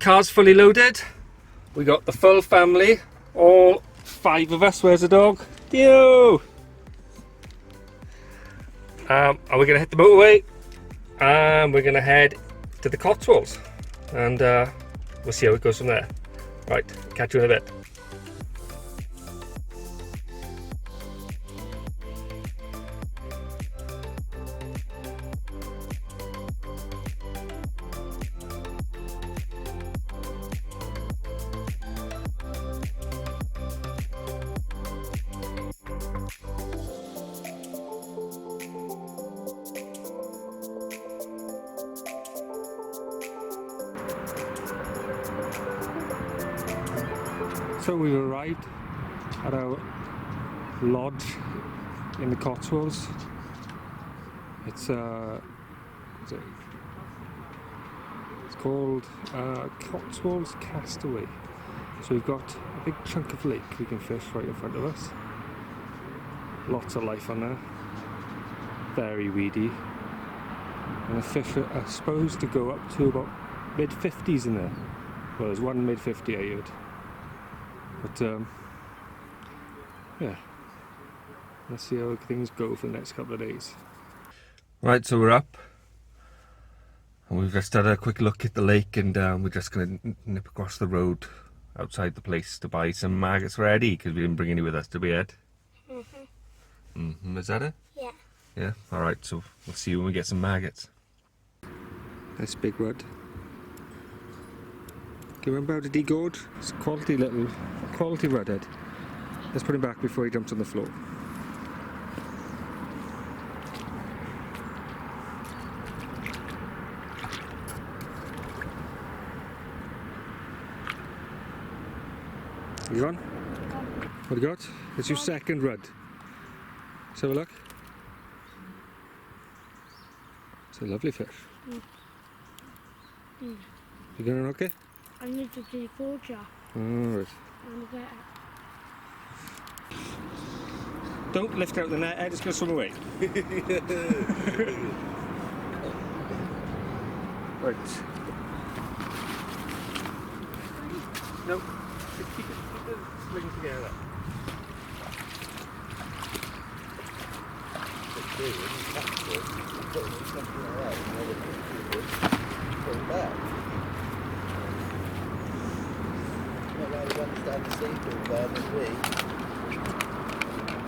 car's fully loaded. We got the full family, all 5 of us. Where's the dog? Theo! And we're going to hit the motorway and we're going to head to the Cotswolds and we'll see how it goes from there. Right, catch you in a bit. So we've arrived at our lodge in the Cotswolds. It's called Cotswolds Castaway. So we've got a big chunk of lake we can fish right in front of us. Lots of life on there. Very weedy. And the fish are supposed to go up to about mid-50s in there. Well, there's one mid-50 I heard. But yeah, let's see how things go for the next couple of days. Right, so we're up and we've just had a quick look at the lake and we're just going to nip across the road outside the place to buy some maggots for Eddie because we didn't bring any with us, did we, Ed? Is that it? Yeah. Yeah, alright, so we'll see you when we get some maggots. Nice big rod. Do you remember how to degorge? It's a quality redhead. Let's put him back before he jumps on the floor. You on? What have you got? It's your second rod. Let's have a look. It's a lovely fish. You gonna knock it? I need to degorge ya. Alright. Don't lift out the net, Ed, it's going to swim away. Right. No, keep it sling together.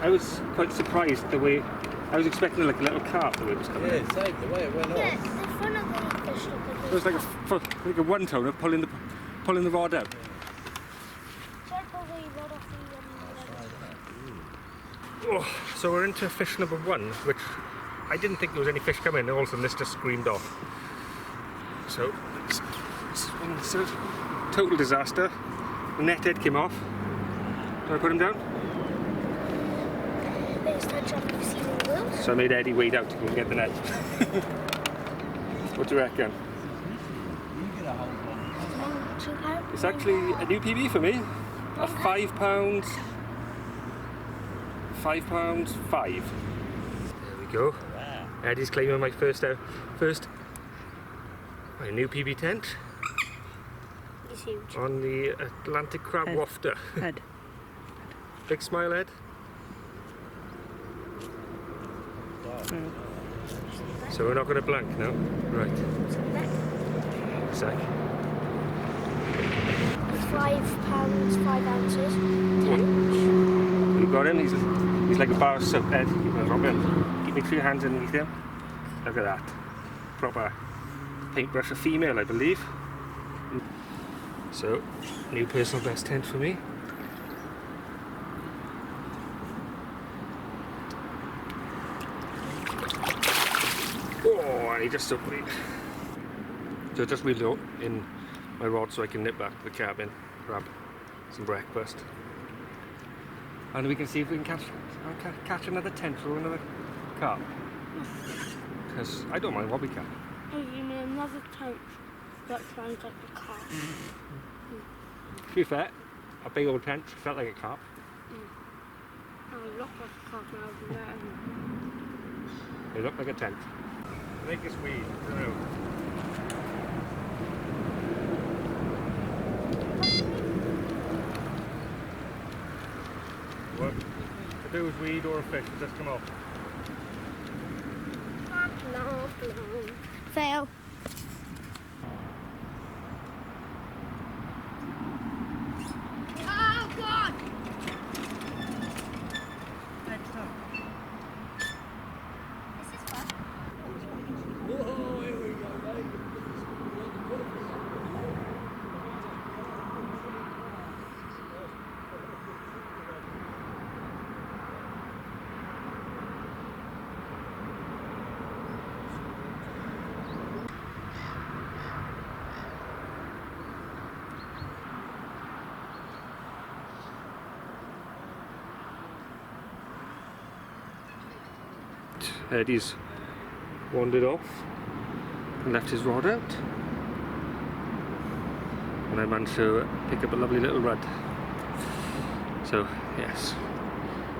I was quite surprised the way I was expecting like a little carp the way it was coming. Yeah, same the way it went Yeah, off. the front of the fish look It was like a one-toner pulling the rod out. Oh, so we're into fish number 1, which I didn't think there was any fish coming. All of a sudden this just screamed off. So it's a total disaster. The net head came off. Do I put him down? So I made Eddie wade out to go and get the net. What do you reckon? It's actually a new PB for me. A £5. £5.5. There we go. Wow. Eddie's claiming my first my new PB tent. It's huge. On the Atlantic crab wafter. Head. Big smile, Ed. So we're not going to blank now? Right. A sec. £5, 5 ounces. You got him? He's like a bar of soap, Ed. Drop him. Keep me 2 hands underneath him. Look at that. Proper paintbrush, a female, I believe. So, new personal best tent for me. Oh, and he just took me. So I just wheeled in my rod so I can nip back to the cabin, grab some breakfast. And we can see if we can catch another tench or another carp. Because I don't mind what we catch. Oh, you mean another tench that sounds like a carp? To be fair, a big old tench felt like a carp. Oh, look like a carp now over there. They look like a tench. I think it's weed, I don't know. there was weed or a fish, it just come off. Fail. Oh God! This is fun. Whoa, here we go, mate. Eddie's wandered off and left his rod out, and I managed to pick up a lovely little rudd. So yes,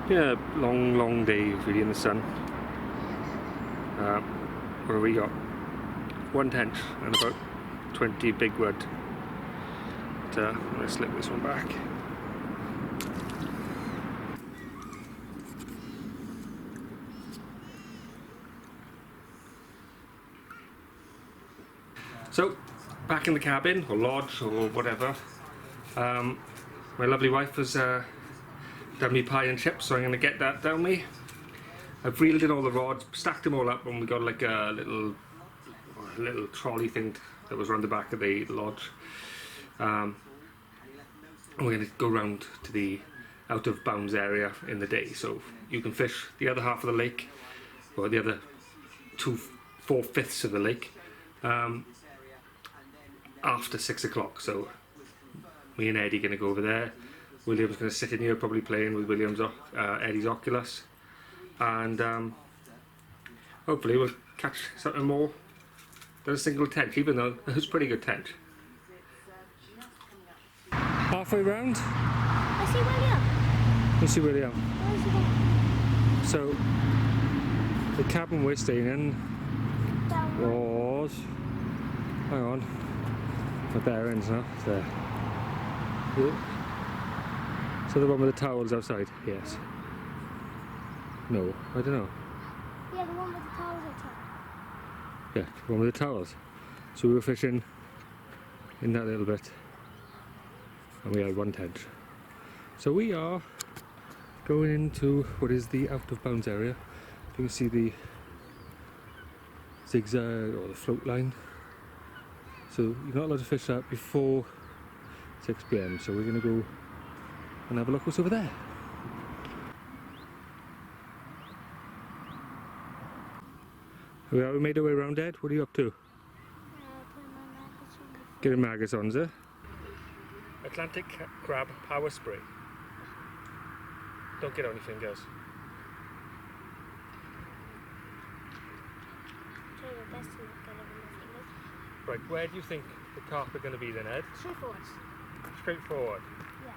been a long day really in the sun. What have we got? 1 tench and about 20 big rudd. But I'm going to slip this one back. So, back in the cabin, or lodge, or whatever. My lovely wife has done me pie and chips, so I'm going to get that down me. I've reeled in all the rods, stacked them all up, and we got like a little trolley thing that was around the back of the lodge. And we're going to go round to the out of bounds area in the day, so you can fish the other half of the lake, or the other 4/5 of the lake. After 6 o'clock, so me and Eddie are going to go over there. William's going to sit in here probably playing with Eddie's Oculus, and hopefully we'll catch something more than a single tench, even though it was a pretty good tench. Halfway round, I see William. you see William. Where's he gone? So the cabin we're staying in was, hang on, my bearings now, there. So the one with the towels outside? Yes. No, I don't know. Yeah, the one with the towels outside. Yeah, the one with the towels. So we were fishing in that little bit, and we had 1 tench. So we are going into what is the out of bounds area. You can see the zigzag or the float line. So you're not allowed to fish that before 6 PM, so we're going to go and have a look what's over there. We made our way around, Ed. What are you up to? Getting maggots on, sir. Atlantic crab power spray. Don't get on your fingers. Right, where do you think the carp are going to be then, Ed? Straight forwards. Straight forward. Yeah.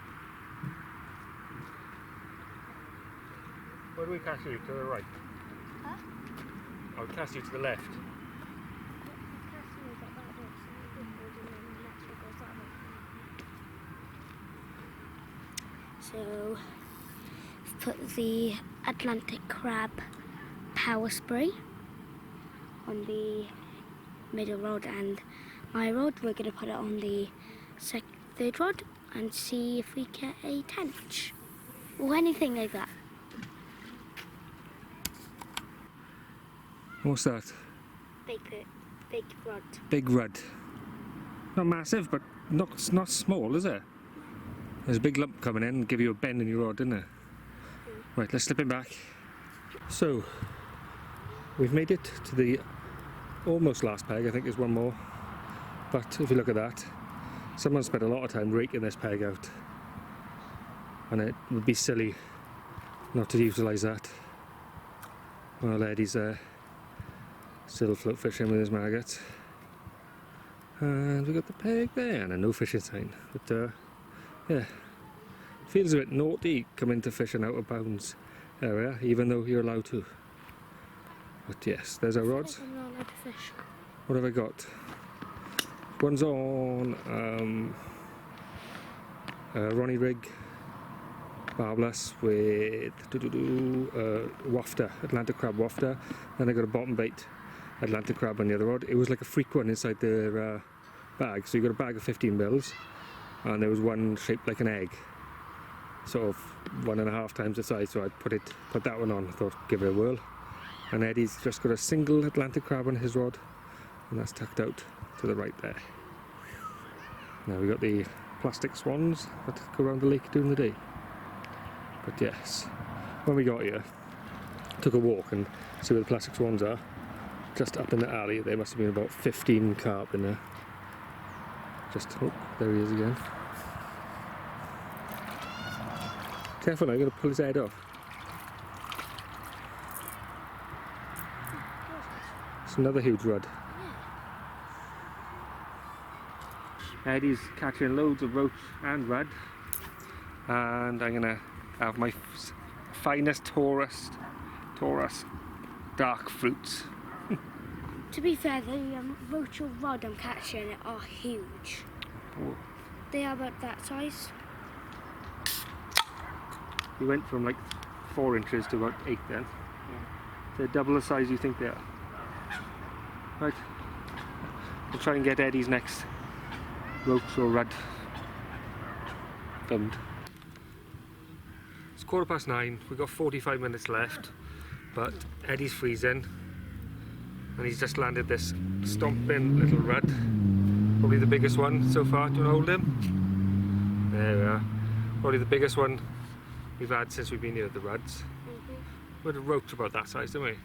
Where do we cast you? To the right? Huh? I'll cast you to the left. So, I've put the Atlantic crab power spray on the middle rod and my rod. We're going to put it on the third rod and see if we get a tench or anything like that. What's that? Big rod. Big rudd. Not massive, but not small, is it? There's a big lump coming in and give you a bend in your rod, isn't it? Right, let's slip him back. So, we've made it to the almost last peg. I think there's one more. But if you look at that, someone spent a lot of time raking this peg out. And it would be silly not to utilise that. Well, Eddie's still float fishing with his maggots. And we got the peg there and a no fishing sign. But yeah, feels a bit naughty coming to fish an out of bounds area, even though you're allowed to. But yes, there's our rods. I'm not allowed to fish. What have I got? One's on Ronnie rig, barbless with wafter, Atlantic crab wafter. Then I got a bottom bait Atlantic crab on the other rod. It was like a freak one inside their bag. So you got a bag of 15 mils, and there was one shaped like an egg, sort of 1.5 times the size. So I put that one on. I thought, give it a whirl. And Eddie's just got a single Atlantic crab on his rod, and that's tucked out to the right there. Now we got the plastic swans that go around the lake during the day. But yes, when we got here, took a walk and see where the plastic swans are. Just up in the alley, there must have been about 15 carp in there. Just, oh, there he is again. Careful now, I'm going to pull his head off. It's another huge rod. Eddie's catching loads of roach and rudd, and I'm going to have my finest Taurus dark fruits. To be fair, the roach or rod I'm catching are huge. Oh. They are about that size. You went from like 4 inches to about 8 then. Yeah. They're double the size you think they are. Right. We'll try and get Eddie's next roach or rudd filmed. It's 9:15. We've got 45 minutes left, but Eddie's freezing. And he's just landed this stomping little rudd. Probably the biggest one so far. Do you want to hold him? There we are. Probably the biggest one we've had since we've been here at the rudds. We had a roach about that size, didn't we?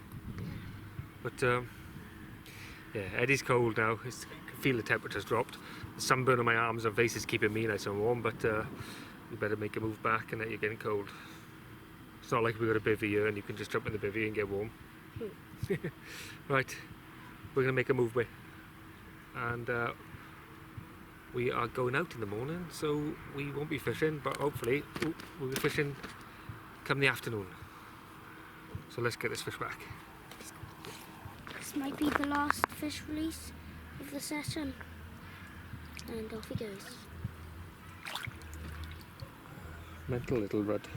But yeah, Eddie's cold now. I can feel the temperature's dropped. The sunburn on my arms and face is keeping me nice and warm, but you better make a move back and that you're getting cold. It's not like we've got a bivvy here and you can just jump in the bivvy and get warm. Right, we're going to make a move, and we are going out in the morning, so we won't be fishing, but hopefully we'll be fishing come the afternoon. So let's get this fish back. This might be the last fish release of the session, and off he goes. Mental little rudd.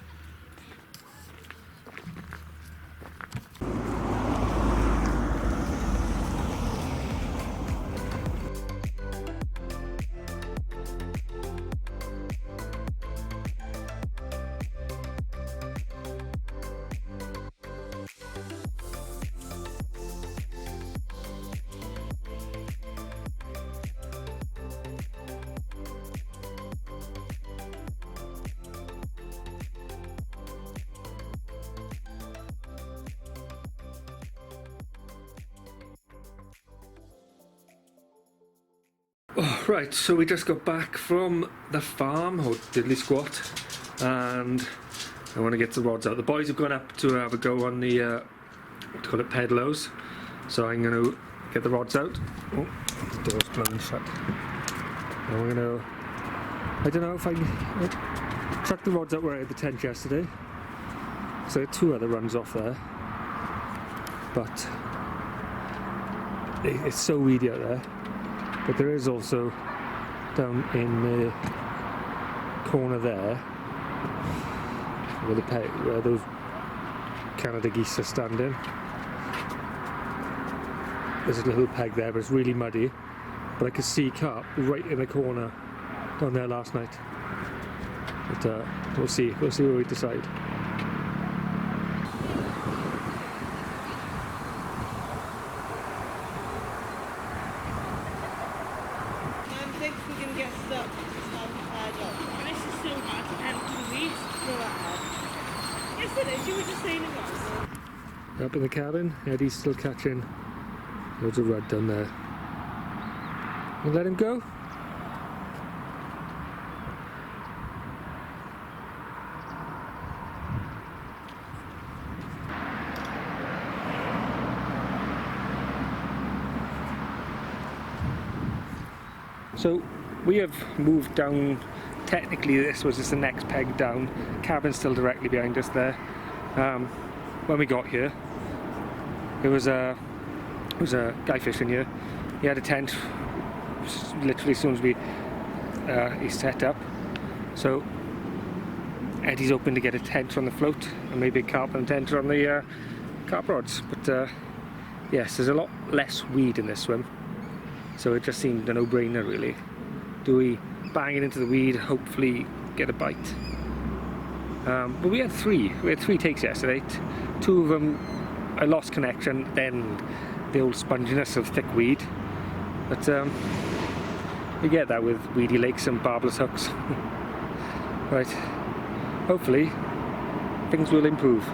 Oh, right, so we just got back from the farm, or Diddley Squat, and I want to get the rods out. The boys have gone up to have a go on the, what do you call it, pedlos, so I'm going to get the rods out. Oh, the door's blown shut. And we're going to, I don't know if I can chuck the rods out where I had the tent yesterday, so I had 2 other runs off there, but it's so weedy out there. But there is also down in the corner there where those Canada geese are standing. There's a little peg there, but it's really muddy. But I could see carp right in the corner down there last night. But we'll see where we decide. Up in the cabin, Eddie's still catching loads of rudd down there. You let him go? So we have moved down. Technically this was just the next peg down. Cabin's still directly behind us there. When we got here, there was a guy fishing here. He had a tent literally as soon as he set up. So Eddie's hoping to get a tench on the float and maybe a carp and tench on the carp rods. But yes, there's a lot less weed in this swim, so it just seemed a no-brainer really. Do we bang it into the weed, hopefully get a bite? But we had three takes yesterday. Two of them I lost connection, then the old sponginess of thick weed. But we get that with weedy lakes and barbless hooks. Right, hopefully things will improve.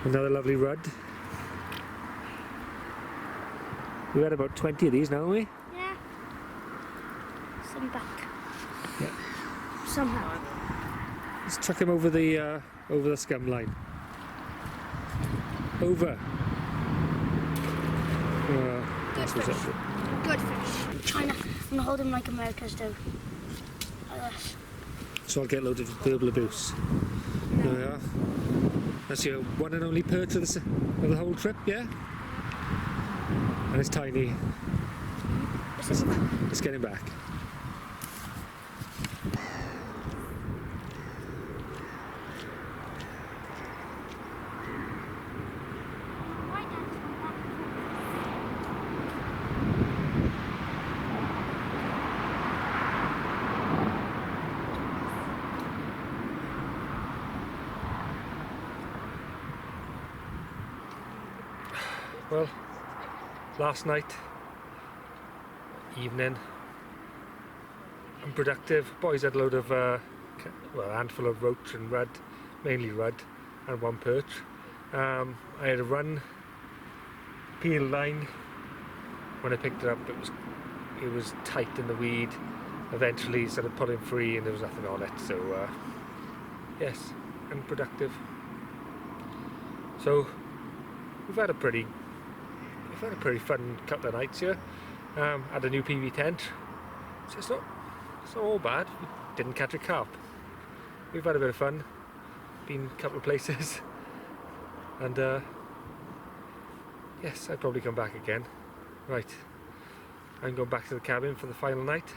Another lovely rudd. We've had about 20 of these now, haven't we? Yeah. Some back. Yeah. Somehow. Let's chuck him over the scum line. Over. Good fish. Good fish. China. I'm gonna hold him like Americans do. Like this. So I'll get loads of verbal abuse. There we are. That's your one and only perch of the whole trip, yeah? And it's tiny. Let's get him back. Well, last night, evening, unproductive. Boys had a load of, well, a handful of roach and rudd, mainly rudd, and one perch. I had a run, peel line. When I picked it up, it was tight in the weed. Eventually, started pulling free, and there was nothing on it. So, yes, unproductive. So, we've had a pretty fun couple of nights here. Had a new hugeTench, so it's not all bad. We didn't catch a carp. We've had a bit of fun, been a couple of places, and yes, I'd probably come back again. Right, I'm going back to the cabin for the final night.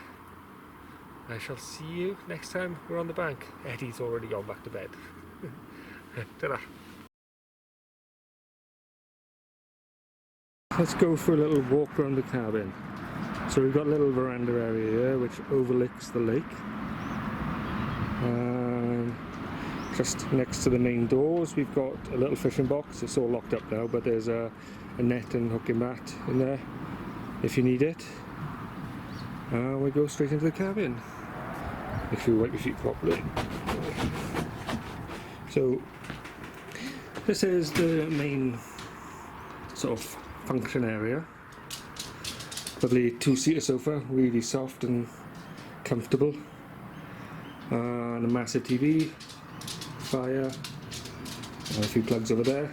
I shall see you next time we're on the bank. Eddie's already gone back to bed. Ta-da. Let's go for a little walk around the cabin. So we've got a little veranda area here which overlooks the lake. Just next to the main doors we've got a little fishing box. It's all locked up now, but there's a net and hooking mat in there if you need it. We go straight into the cabin. Make sure you wipe your feet properly. So this is the main sort of function area. Lovely two-seater sofa, really soft and comfortable. And a massive TV, fire, and a few plugs over there.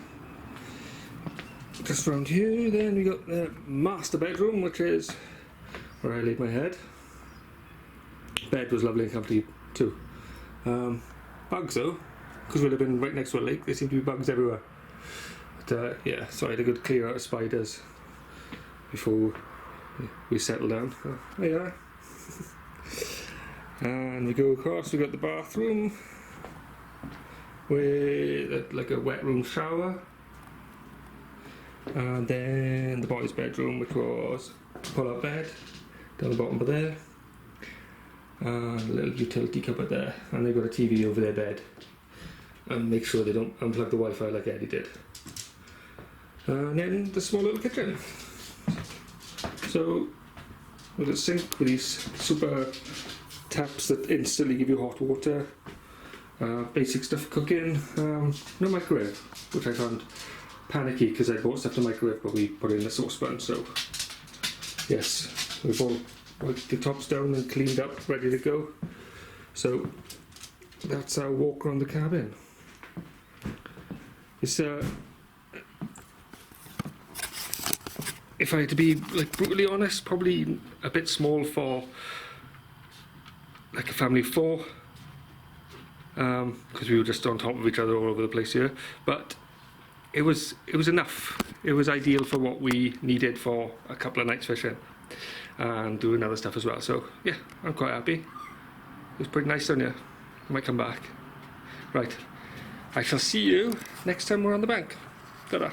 Just around here, then we got the master bedroom, which is where I laid my head. Bed was lovely and comfy too. Bugs though, because we live in right next to a lake, there seem to be bugs everywhere. But yeah, so I had a good clear out of spiders before we settle down. So, there you are. And we go across, we got the bathroom with like a wet room shower. And then the boys' bedroom, which was pull-out bed down the bottom of there. And a little utility cupboard there. And they've got a TV over their bed. And make sure they don't unplug the Wi-Fi like Eddie did. And then the small little kitchen. So with a sink with these super taps that instantly give you hot water. Basic stuff for cooking. No microwave, which I found panicky because I bought stuff to microwave, but we put it in the saucepan. So yes, we've all wiped the tops down and cleaned up, ready to go. So that's our walk around the cabin. It's if I had to be like brutally honest, probably a bit small for like a family of 4, because we were just on top of each other all over the place here. But it was enough. It was ideal for what we needed for a couple of nights fishing and doing other stuff as well. So yeah, I'm quite happy. It was pretty nice down here. I might come back. Right, I shall see you next time we're on the bank. Ta-da.